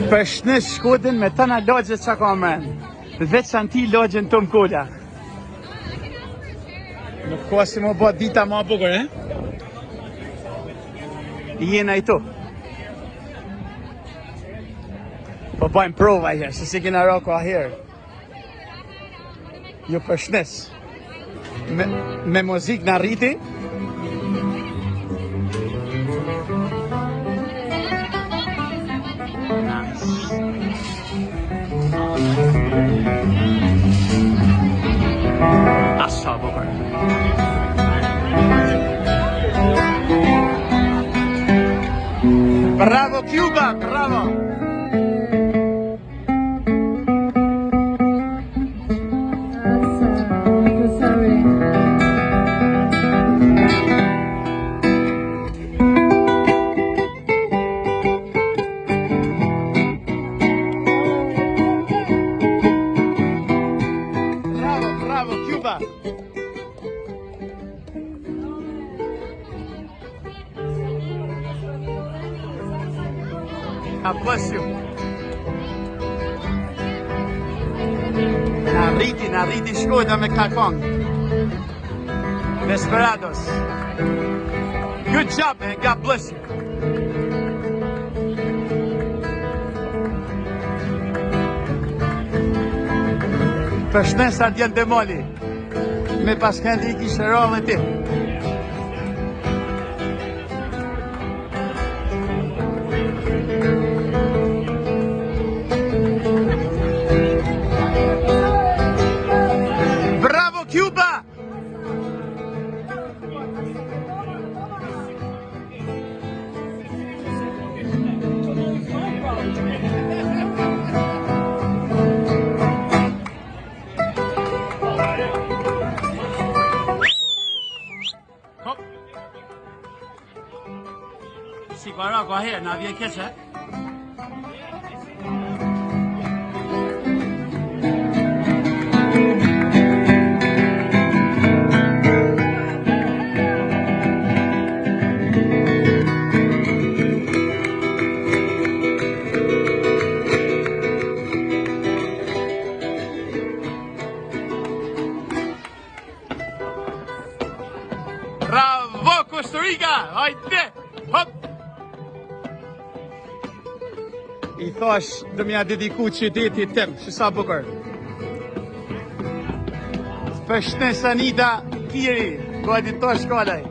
Për shnes Shkodrën me tëna lagjet që ka mërën. Veçanti lagjen Tom Kola. Nuk ka si më bët dita ma bukur, Jena i tu. Po bajmë prova her, se si kina rako aher. Jo për shnes. Me muzik në rriti. Asa bukur. Bravo Cuba, bravo. Bravo Cuba. God bless you. Na rriti Shkodra me kakong. Desperados. Good job, man. God bless you. Për shnes Ardian Demoli. Me paskandi i kishë rrallë ti. Bravo Cuba! Si guarda qua here, na vjen keq, Bravo Costa Rica! Hajde! Hop! I thash dhe mja dediku qytetit tim, që sa bukur. Për shnes Anida Kiri, ku ati to shkollaj.